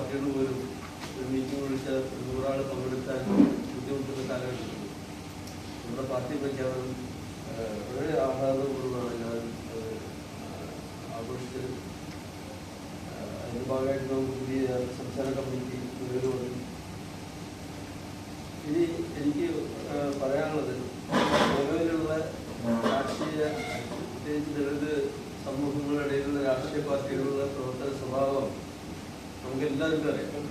പാർട്ടികൾ പോലും ഒരു മീറ്റിംഗ് വിളിച്ച 100 ആൾ പങ്കെടുക്കാൻ ബുദ്ധിമുട്ടുന്ന കാലഘട്ടത്തിൽ നമ്മുടെ പാർട്ടി പ്രഖ്യാപനം വളരെ ആഹ്ലാദപൂർവ്വമാണ് ഞാൻ ആഘോഷിച്ചത്. അതിൻ്റെ ഭാഗമായിട്ട് നമുക്ക് പുതിയ സംസ്ഥാന കമ്മിറ്റി നിലവിൽ വന്നു. ഇനി എനിക്ക് പറയാനുള്ളത് നിലവിലുള്ള രാഷ്ട്രീയ, പ്രത്യേകിച്ച് ദളിത് സമൂഹങ്ങളുടെ ഇടയിലുള്ള രാഷ്ട്രീയ പാർട്ടികളുടെ പ്രവർത്തന സ്വഭാവം നമുക്ക് എല്ലാവർക്കും അറിയാം.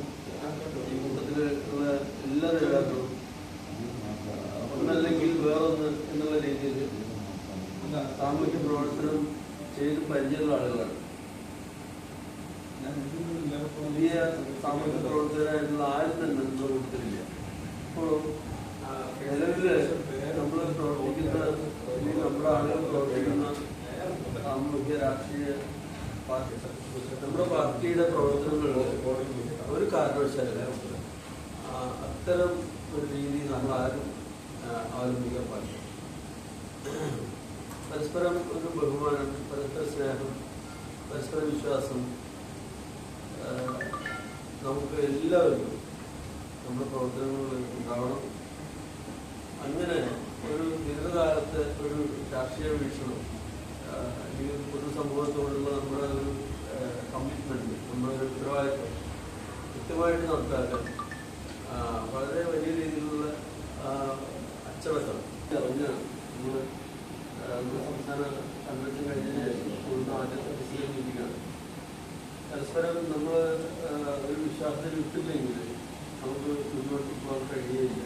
ഈ കൂട്ടത്തിലുള്ള എല്ലാ നേതാക്കളും ഒന്നല്ലെങ്കിൽ വേറൊന്ന് എന്നുള്ള രീതിയിൽ സാമൂഹ്യ പ്രവർത്തനം ചെയ്ത് പരിചയമുള്ള ആളുകളാണ്. പുതിയ സാമൂഹ്യ പ്രവർത്തകരായിട്ടുള്ള ആരും തന്നെ ഇന്ന് കൂട്ടത്തിലില്ല. ഇപ്പോൾ നിലവില് നമ്മൾ പ്രവർത്തിക്കുന്ന അല്ലെങ്കിൽ നമ്മുടെ ആളുകൾ പ്രവർത്തിക്കുന്ന സാമൂഹ്യ രാഷ്ട്രീയ പാർട്ടി, നമ്മുടെ പാർട്ടിയുടെ പ്രവർത്തനങ്ങൾ ഒരു കാരണവശാലും അത്തരം ഒരു രീതി നമ്മളാരും അവലംബിക്കാൻ പാടില്ല. പരസ്പരം ഒരു ബഹുമാനം, പരസ്പര സ്നേഹം, പരസ്പര വിശ്വാസം നമുക്ക് എല്ലാവർക്കും നമ്മുടെ പ്രവർത്തനങ്ങളിൽ ഉണ്ടാവണം. അങ്ങനെ ഒരു ദീർഘകാലത്തെ ഒരു രാഷ്ട്രീയ വീക്ഷണം, ഈ പൊതുസമൂഹത്തോടുള്ള നമ്മുടെ ഒരു കമ്മിറ്റ്മെൻറ്റ്, നമ്മുടെ ഒരു ഉത്തരവാദിത്വം കൃത്യമായിട്ട് നടത്താൻ വളരെ വലിയ രീതിയിലുള്ള അച്ചടക്കം അറിഞ്ഞാണ് നമ്മൾ സംസ്ഥാന കൺവെൻഷൻ കഴിഞ്ഞതിന് ശേഷം കൂടുന്ന ആദ്യത്തെ ഡിസിഷൻ മീറ്റിംഗാണ്. പരസ്പരം നമ്മൾ ഒരു വിശ്വാസത്തിൽ വിട്ടില്ലെങ്കിൽ നമുക്ക് മുന്നോട്ട് പോകാൻ കഴിയുകയില്ല.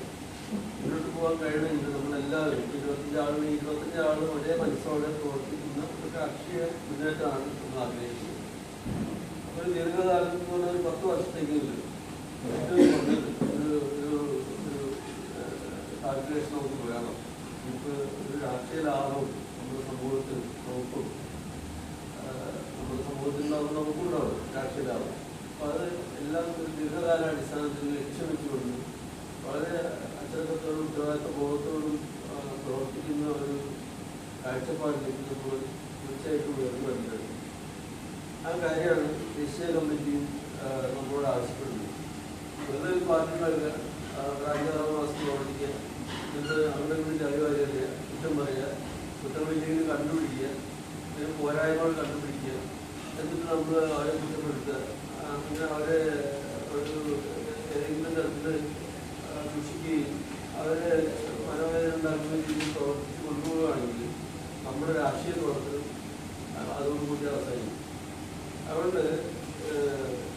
മുന്നോട്ട് പോകാൻ കഴിയണമെങ്കിൽ നമ്മളെല്ലാവരും 25 ആളും ഒരേ മനസ്സോടെ പ്രവർത്തിക്കുന്ന ഒരു രാഷ്ട്രീയ മുന്നേറ്റമാണ് നമ്മൾ ആഗ്രഹിക്കുന്നത്. ഒരു ദീർഘകാലം എന്ന് പറഞ്ഞാൽ ഒരു 10 വർഷത്തേക്കെങ്കിലും ഒരു കാൽക്കുലേഷൻ നമുക്ക് വേണം. നമുക്ക് ഒരു രാഷ്ട്രീയ ലാഭം നമ്മുടെ സമൂഹത്തിൽ നമുക്കും നമ്മുടെ സമൂഹത്തിലുണ്ടാകുമ്പോൾ നമുക്കുണ്ടാവും രാഷ്ട്രീയ ലാഭം. അപ്പോൾ അത് എല്ലാം ഒരു ദീർഘകാലാടിസ്ഥാനത്തിൽ ലക്ഷ്യം വെച്ചുകൊണ്ട് വളരെ അച്ചടക്കത്തോടും ഉത്തരവാദിത്ത ബോധത്തോടും പ്രവർത്തിക്കുന്ന ഒരു കാഴ്ചപ്പാടിലേക്ക് നമ്മൾ തീർച്ചയായിട്ടും ഉയർന്നു വരുന്നുണ്ട്. ആ കാര്യമാണ് ദേശീയ കമ്മിറ്റിയും നമ്മളോട് ആവശ്യപ്പെടുന്നത്. വെറുതെ പാർട്ടികൾക്ക് ഒരു 5-6 മാസം പ്രവർത്തിക്കുക, എന്നിട്ട് അവിടെ കൂടി അഭിവാര്യത കുറ്റം പറയുക, കുറ്റമില്ലെങ്കിൽ കണ്ടുപിടിക്കുക, ഇതിന് പോരായ്മകൾ കണ്ടുപിടിക്കുക, എന്നിട്ട് നമ്മൾ അവരെ കുറ്റപ്പെടുത്തുക, അങ്ങനെ അവരെ ഒരു ഏതെങ്കിലും തരത്തിൽ സൂക്ഷിക്കുകയും അവരെ മനോവേദന ഉണ്ടാക്കുന്ന രീതിയിൽ പ്രവർത്തിച്ച് കൊണ്ടുപോവുകയാണെങ്കിൽ നമ്മുടെ രാഷ്ട്രീയ പ്രവർത്തനം അതോടുകൂടി അവസാനിക്കും. അതുകൊണ്ട്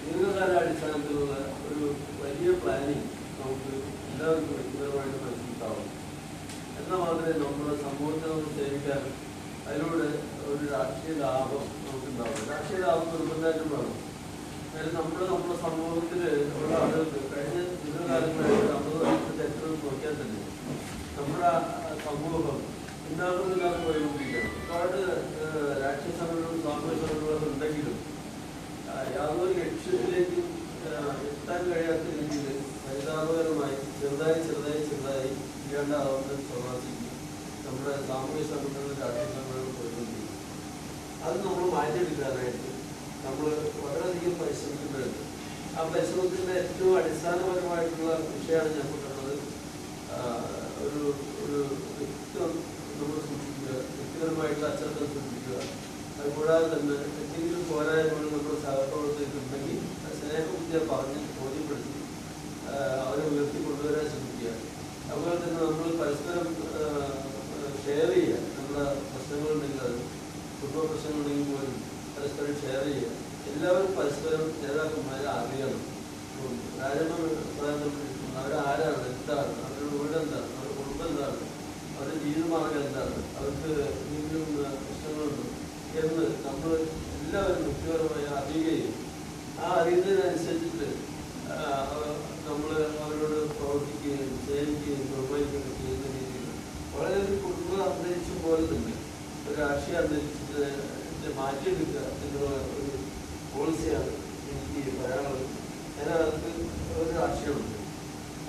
ദീർഘകാലാടിസ്ഥാനത്തിലുള്ള ഒരു വലിയ പ്ലാനിങ് നമുക്ക് എല്ലാവർക്കും വ്യക്തിപരമായിട്ട് മനസ്സിലാവും. എന്നാൽ മാത്രമേ നമ്മുടെ സമൂഹത്തെ നമുക്ക് സേവിക്കാൻ അതിലൂടെ ഒരു രാഷ്ട്രീയ ലാഭം നമുക്കുണ്ടാവും. രാഷ്ട്രീയ ലാഭം നിർബന്ധമായിട്ടും വേണം. അതായത് നമ്മുടെ സമൂഹത്തിൽ ഉള്ള ആളുകൾക്ക് കഴിഞ്ഞ ദീർഘകാലങ്ങളായിട്ട് 50 വർഷത്തെ ചരിത്രം നോക്കിയാൽ തന്നെ നമ്മുടെ സമൂഹം ഉണ്ടാകുന്നില്ലാതെ പോയിക്കൊണ്ടിരിക്കുകയാണ്. ഒരുപാട് രാഷ്ട്രീയ സംഘടനകളും സാമൂഹിക സംഘടനകളൊക്കെ ഉണ്ടെങ്കിലും യാതൊരു ലക്ഷ്യത്തിലേക്കും എത്താൻ കഴിയാത്ത രീതിയിൽ പരിതാപകരമായി ചെറുതായി ഇല്ലാണ്ടാവുന്ന സ്വഭാവത്തിലേക്ക് നമ്മുടെ സാമൂഹിക സംഘടനകളും രാഷ്ട്രീയ സംഘടനകളും പോയിക്കൊണ്ടിരിക്കും. അത് നമ്മൾ മാറ്റിയെടുക്കാനായിട്ട് നമ്മൾ വളരെയധികം പരിശ്രമിക്കുന്നുണ്ട്. ആ പരിശ്രമത്തിൻ്റെ ഏറ്റവും അടിസ്ഥാനപരമായിട്ടുള്ള വിഷയമാണ് ഞാൻ പറയുന്നത്. ഒരു വ്യക്തിത്വം നമ്മൾ സൂക്ഷിക്കുക, വ്യക്തിപരമായിട്ടുള്ള അച്ചടക്കം സൂക്ഷിക്കുക. അതുകൂടാതെ തന്നെ എന്തെങ്കിലും പോരായ്മകൾ നമ്മുടെ സഹപ്രവർത്തകർക്കുണ്ടെങ്കിൽ സ്നേഹബുദ്ധിയെ പറഞ്ഞ് ബോധ്യപ്പെടുത്തി അവരെ ഉയർത്തിക്കൊണ്ടുവരാൻ ശ്രമിക്കുക. അതുപോലെ തന്നെ നമ്മൾ പരസ്പരം ഷെയർ ചെയ്യുക. നമ്മുടെ പ്രശ്നങ്ങളുണ്ടെങ്കിൽ അത് കുടുംബ പ്രശ്നങ്ങളുണ്ടെങ്കിൽ പോലും പരസ്പരം ഷെയർ ചെയ്യുക. എല്ലാവരും പരസ്പരം നേതാക്കന്മാരെ അറിയണം. കാര്യങ്ങൾ അവരാരാണ്, എന്താണ്, അവരുടെ വീട് എന്താണ്, അവരുടെ കുടുംബം എന്താണ്, അവരുടെ ജീവിതമാർഗം എന്താണ്, അവർക്ക് എന്തെങ്കിലും പ്രശ്നങ്ങളുണ്ടോ എന്ന് നമ്മൾ എല്ലാവരും വ്യക്തിപരമായി അറിയുകയും ആ അറിയുന്നതിനനുസരിച്ചിട്ട് നമ്മൾ അവരോട് പ്രവർത്തിക്കുകയും സേവിക്കുകയും നിർവഹിക്കുകയും ചെയ്യുന്ന രീതിയിൽ വളരെ ഒരു കുടുംബ അന്തരീക്ഷം പോലെ തന്നെ ഒരു രാഷ്ട്രീയ അന്തരീക്ഷത്തെ മാറ്റിയെടുക്കുക എന്നുള്ള ഒരു പോളിസിയാണ് എനിക്ക് പറയാനുള്ളത്. അതിനകത്ത് ഒരു രാഷ്ട്രീയമുണ്ട്.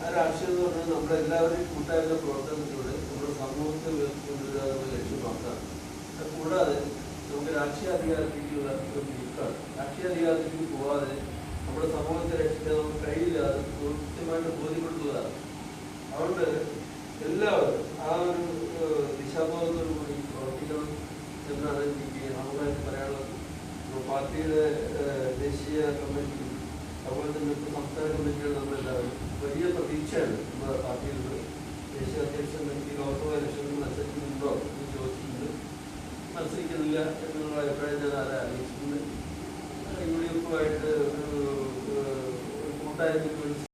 ആ രാഷ്ട്രീയം എന്ന് പറഞ്ഞാൽ നമ്മളെല്ലാവരെയും കൂട്ടായുള്ള പ്രവർത്തനത്തിലൂടെ നമ്മുടെ സമൂഹത്തെ ഉയർത്തിക്കൊണ്ടുവരിക എന്നുള്ള ലക്ഷ്യം മാത്രമാണ്. അത് കൂടാതെ നമുക്ക് രാഷ്ട്രീയ അധികാരത്തിലേക്കുള്ള ഒരു നീക്കമാണ്. രാഷ്ട്രീയ അധികാരത്തിലേക്ക് പോവാതെ നമ്മുടെ സമൂഹത്തെ കൃത്യമായിട്ട് ബോധ്യപ്പെട്ടുള്ളതാണ്. അതുകൊണ്ട് എല്ലാവരും ആ ഒരു ദിശാബോധത്തോടു കൂടി പ്രവർത്തിക്കണം എന്നാണ് എനിക്ക് ആമുഖമായിട്ട് പറയാനുള്ളത്. പാർട്ടിയുടെ ദേശീയ കമ്മിറ്റി അതുപോലെ തന്നെ ഇപ്പോൾ സംസ്ഥാന കമ്മിറ്റികൾ നമ്മളെല്ലാവരും വലിയ പ്രതീക്ഷയാണ് നമ്മുടെ പാർട്ടിയിൽ നിന്ന്. ദേശീയ അധ്യക്ഷൻ എനിക്ക് ലോക്സഭാ ഇലക്ഷനിൽ മത്സരിക്കുന്നുണ്ടോ എന്ന് ചോദിച്ചിട്ടുണ്ട്. മത്സരിക്കുന്നില്ല എന്നുള്ള അഭിപ്രായം ഞാൻ അറിയിച്ചിട്ടുണ്ട്. UDF-ആയിട്ട് ഒരു കൂട്ടായ്മയ്ക്ക് വേണ്ടി